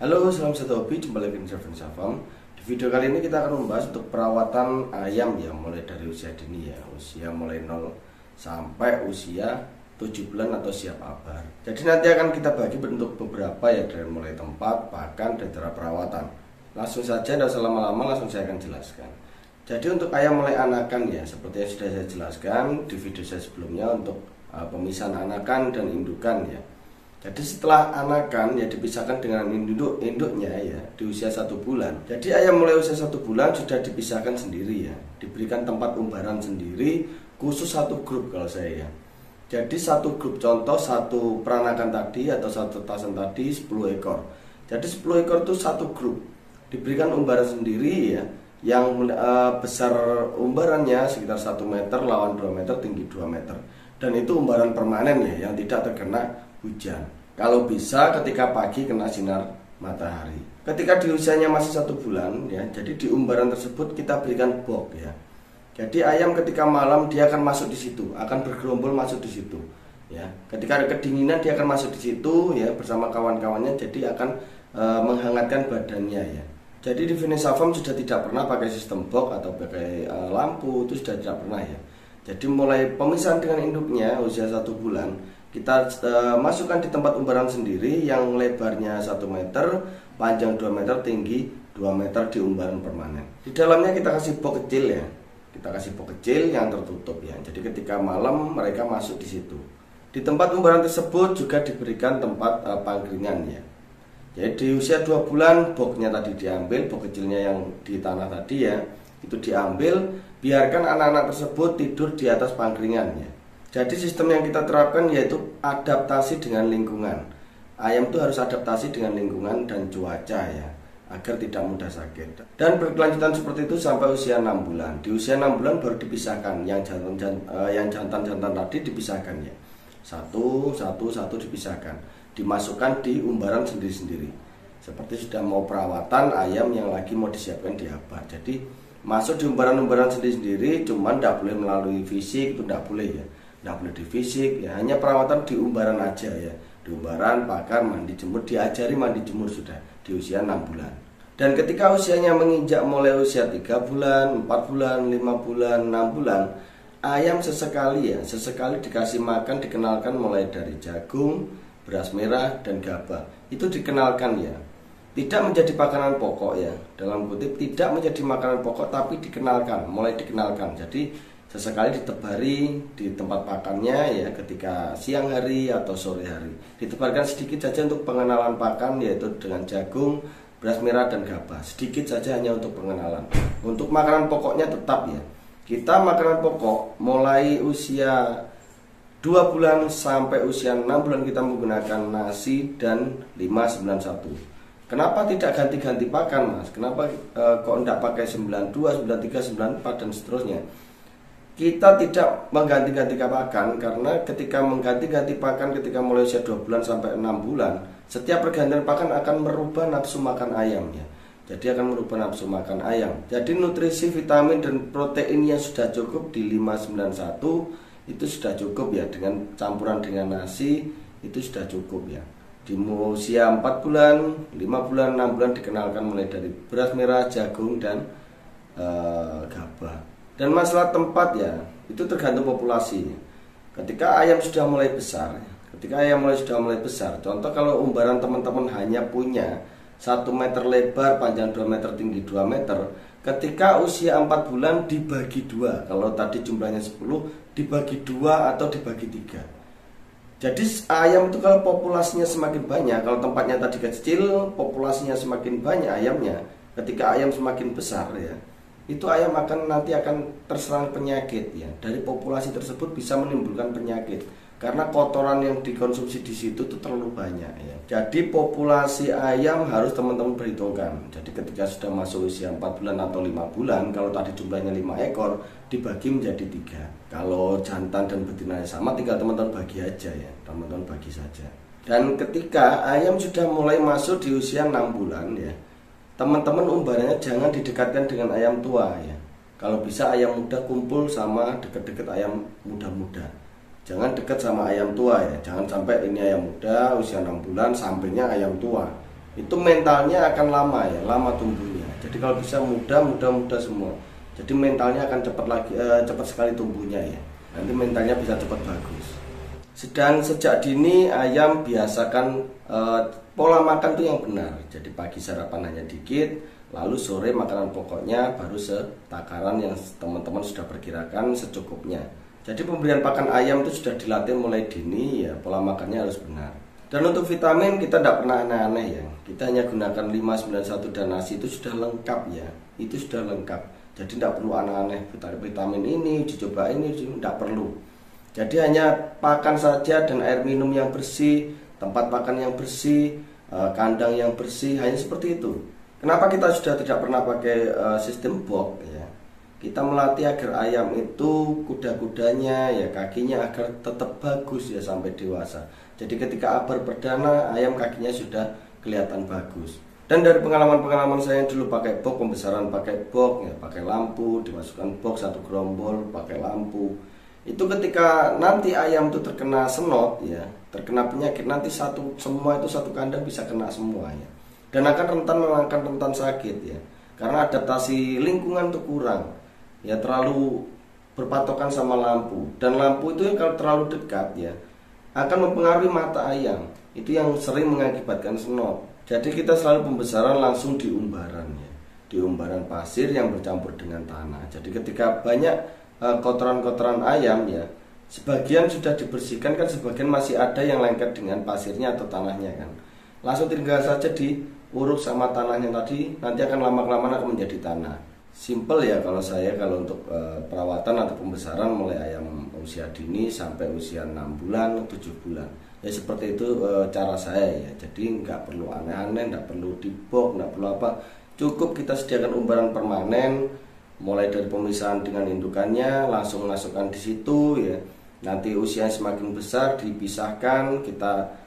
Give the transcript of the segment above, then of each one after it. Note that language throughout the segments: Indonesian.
Halo, salam satu hobi, jumpa lagi di Servant Farm. Di video kali ini kita akan membahas untuk perawatan ayam ya, mulai dari usia dini ya, usia mulai 0 sampai usia 7 bulan atau siap abar. Jadi nanti akan kita bagi bentuk beberapa ya, dari mulai tempat, pakan, dan cara perawatan. Langsung saja, tidak usah lama-lama, langsung saya akan jelaskan. Jadi untuk ayam mulai anakan ya, seperti yang sudah saya jelaskan di video saya sebelumnya untuk pemisahan anakan dan indukan ya. Jadi setelah anakan ya dipisahkan dengan induknya ya di usia 1 bulan. Jadi ayam mulai usia 1 bulan sudah dipisahkan sendiri ya, diberikan tempat umbaran sendiri khusus satu grup kalau saya ya. Jadi satu grup, contoh satu peranakan tadi atau satu tasan tadi 10 ekor. Jadi 10 ekor itu satu grup, diberikan umbaran sendiri ya, yang besar umbarannya sekitar 1 meter lawan 2 meter, tinggi 2 meter. Dan itu umbaran permanen ya, yang tidak terkena hujan. Kalau bisa ketika pagi kena sinar matahari. Ketika di usianya masih 1 bulan ya, jadi di umbaran tersebut kita berikan box ya. Jadi ayam ketika malam dia akan masuk di situ, akan bergerombol masuk di situ ya. Ketika ada kedinginan dia akan masuk di situ ya bersama kawan-kawannya, jadi akan menghangatkan badannya ya. Jadi di Vanessa Farm sudah tidak pernah pakai sistem box atau pakai lampu, itu sudah tidak pernah ya. Jadi mulai pemisahan dengan induknya usia 1 bulan, kita masukkan di tempat umbaran sendiri yang lebarnya 1 meter, panjang 2 meter, tinggi 2 meter di umbaran permanen. Di dalamnya kita kasih box kecil ya, kita kasih box kecil yang tertutup ya. Jadi ketika malam mereka masuk di situ. Di tempat umbaran tersebut juga diberikan tempat pangkringan ya. Jadi di usia 2 bulan boxnya tadi diambil, box kecilnya yang di tanah tadi ya, itu diambil, biarkan anak-anak tersebut tidur di atas pangkringannya. Jadi sistem yang kita terapkan yaitu adaptasi dengan lingkungan. Ayam itu harus adaptasi dengan lingkungan dan cuaca ya, agar tidak mudah sakit. Dan berkelanjutan seperti itu sampai usia 6 bulan. Di usia 6 bulan baru dipisahkan, yang jantan-jantan tadi dipisahkan ya. Satu dipisahkan, dimasukkan di umbaran sendiri-sendiri. Seperti sudah mau perawatan ayam yang lagi mau disiapkan di abar. Jadi masuk di umbaran-umbaran sendiri-sendiri, cuman tidak boleh melalui fisik, itu tidak boleh ya. Tidak boleh di fisik ya, hanya perawatan di umbaran aja ya. Di umbaran, pakan, mandi jemur, diajari mandi jemur sudah di usia 6 bulan. Dan ketika usianya menginjak mulai usia 3 bulan, 4 bulan, 5 bulan, 6 bulan, ayam sesekali dikasih makan, dikenalkan mulai dari jagung, beras merah, dan gabah. Itu dikenalkan ya. Tidak menjadi makanan pokok ya, dalam kutip tidak menjadi makanan pokok, tapi dikenalkan, mulai dikenalkan. Jadi sesekali ditebari di tempat pakannya ya, ketika siang hari atau sore hari. Ditebarkan sedikit saja untuk pengenalan pakan, yaitu dengan jagung, beras merah, dan gabah. Sedikit saja hanya untuk pengenalan. Untuk makanan pokoknya tetap ya. Kita makanan pokok mulai usia 2 bulan sampai usia 6 bulan kita menggunakan nasi dan 591. Kenapa tidak ganti-ganti pakan mas? Kenapa kok tidak pakai 92, 93, 94 dan seterusnya? Kita tidak mengganti-ganti pakan karena ketika mengganti-ganti pakan ketika mulai usia 2 bulan sampai 6 bulan, setiap pergantian pakan akan merubah nafsu makan ayam ya. Jadi akan merubah nafsu makan ayam. Jadi nutrisi, vitamin, dan protein yang sudah cukup di 591 itu sudah cukup ya, dengan campuran dengan nasi itu sudah cukup ya. Di usia 4 bulan, 5 bulan, 6 bulan dikenalkan mulai dari beras merah, jagung, dan gabah. Dan masalah tempat ya, itu tergantung populasi. Ketika ayam sudah mulai besar, contoh kalau umbaran teman-teman hanya punya 1 meter lebar, panjang 2 meter, tinggi 2 meter, ketika usia 4 bulan dibagi 2, kalau tadi jumlahnya 10, dibagi 2 atau dibagi 3. Jadi ayam itu kalau populasinya semakin banyak, kalau tempatnya tadi kecil, populasinya semakin banyak ayamnya. Ketika ayam semakin besar ya, itu ayam nanti akan terserang penyakit ya. Dari populasi tersebut bisa menimbulkan penyakit karena kotoran yang dikonsumsi di situ itu terlalu banyak ya. Jadi populasi ayam harus teman-teman perhitungkan. Jadi ketika sudah masuk usia 4 bulan atau 5 bulan, kalau tadi jumlahnya 5 ekor, dibagi menjadi 3. Kalau jantan dan betinanya sama, tinggal teman-teman bagi aja ya, teman-teman bagi saja. Dan ketika ayam sudah mulai masuk di usia 6 bulan ya, teman-teman umbarannya jangan didekatkan dengan ayam tua ya. Kalau bisa ayam muda kumpul sama dekat-dekat ayam muda-muda. Jangan dekat sama ayam tua ya. Jangan sampai ini ayam muda usia 6 bulan sampingnya ayam tua. itu mentalnya akan lama ya, lama tumbuhnya. Jadi kalau bisa muda semua. Jadi mentalnya akan cepat sekali tumbuhnya ya. Nanti mentalnya bisa cepat bagus. Sedang sejak dini ayam biasakan pola makan tuh yang benar. Jadi pagi sarapan hanya dikit, lalu sore makanan pokoknya baru setakaran yang teman-teman sudah perkirakan secukupnya. Jadi pemberian pakan ayam itu sudah dilatih mulai dini ya, pola makannya harus benar. Dan untuk vitamin kita tidak pernah aneh-aneh ya. Kita hanya gunakan 591 dan nasi itu sudah lengkap ya. Itu sudah lengkap. Jadi tidak perlu aneh-aneh vitamin ini dicoba ini, tidak perlu. Jadi hanya pakan saja dan air minum yang bersih, tempat makan yang bersih, kandang yang bersih, hanya seperti itu. Kenapa kita sudah tidak pernah pakai sistem box ya? Kita melatih agar ayam itu kuda-kudanya ya, kakinya agar tetap bagus ya sampai dewasa. Jadi ketika abar perdana ayam kakinya sudah kelihatan bagus. Dan dari pengalaman-pengalaman saya yang dulu pakai box, pembesaran pakai box ya, pakai lampu, dimasukkan box satu gerombol, pakai lampu. Itu ketika nanti ayam itu terkena senot ya, terkena penyakit, nanti semua itu satu kandang bisa kena semuanya. Dan akan rentan sakit ya. Karena adaptasi lingkungan itu kurang. Ya terlalu berpatokan sama lampu. Dan lampu itu kalau terlalu dekat ya akan mempengaruhi mata ayam. Itu yang sering mengakibatkan senot. Jadi kita selalu pembesaran langsung di umbaran ya. Di umbaran pasir yang bercampur dengan tanah. Jadi ketika banyak kotoran-kotoran ayam ya, sebagian sudah dibersihkan kan, sebagian masih ada yang lengket dengan pasirnya atau tanahnya kan. Langsung tinggal saja diuruk sama tanahnya tadi, nanti akan lama-kelamaan akan menjadi tanah. Simple ya kalau untuk perawatan atau pembesaran mulai ayam usia dini sampai usia 6 bulan, 7 bulan. Ya seperti itu cara saya ya. Jadi nggak perlu aneh-aneh, nggak perlu dibok, nggak perlu apa. Cukup kita sediakan umbaran permanen, mulai dari pemisahan dengan indukannya, langsung masukkan di situ ya. Nanti usia semakin besar dipisahkan, kita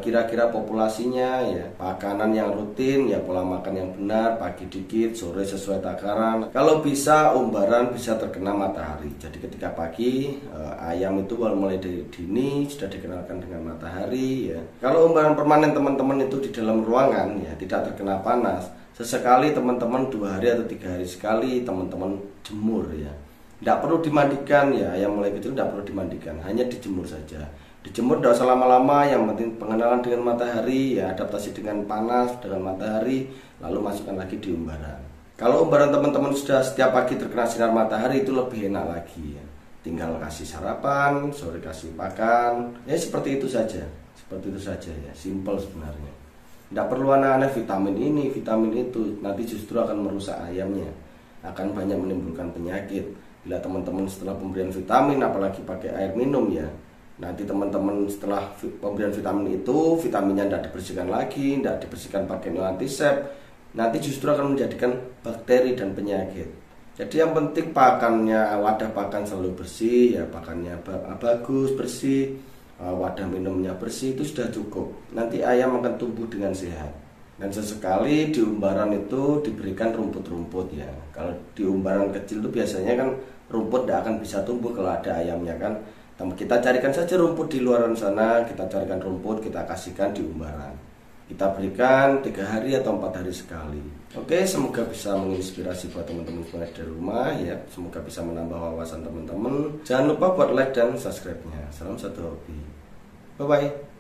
kira-kira populasinya ya, makanan yang rutin ya, pola makan yang benar, pagi dikit, sore sesuai takaran. Kalau bisa umbaran bisa terkena matahari. Jadi ketika pagi ayam itu mulai dari dini sudah dikenalkan dengan matahari ya. Kalau umbaran permanen teman-teman itu di dalam ruangan ya, tidak terkena panas. Sesekali teman-teman 2 hari atau 3 hari sekali teman-teman jemur ya. Tidak perlu dimandikan ya, ayam mulai kecil tidak perlu dimandikan, hanya dijemur saja. Dijemur tidak usah lama-lama, yang penting pengenalan dengan matahari ya, adaptasi dengan panas, dengan matahari, lalu masukkan lagi di umbaran. Kalau umbaran teman-teman sudah setiap pagi terkena sinar matahari itu lebih enak lagi ya. Tinggal kasih sarapan, sore kasih pakan, ya seperti itu saja. Seperti itu saja ya, simple sebenarnya. Tidak perlu aneh-aneh vitamin ini, vitamin itu, nanti justru akan merusak ayamnya, akan banyak menimbulkan penyakit. Bila teman-teman setelah pemberian vitamin, apalagi pakai air minum ya, nanti teman-teman setelah pemberian vitamin itu, vitaminnya tidak dibersihkan lagi, tidak dibersihkan pakai neoantisep, nanti justru akan menjadikan bakteri dan penyakit. Jadi yang penting pakannya, wadah pakan selalu bersih ya, pakannya bagus, bersih, wadah minumnya bersih, itu sudah cukup. Nanti ayam akan tumbuh dengan sehat. Dan sesekali di umbaran itu diberikan rumput-rumput ya. Kalau di umbaran kecil itu biasanya kan rumput tidak akan bisa tumbuh kalau ada ayamnya kan. Kita carikan saja rumput di luar sana, kita carikan rumput, kita kasihkan di umbaran. Kita berikan 3 hari atau 4 hari sekali. Oke, semoga bisa menginspirasi buat teman-teman semua dari rumah ya. Semoga bisa menambah wawasan teman-teman. Jangan lupa buat like dan subscribe-nya. Salam satu hobi. Bye-bye.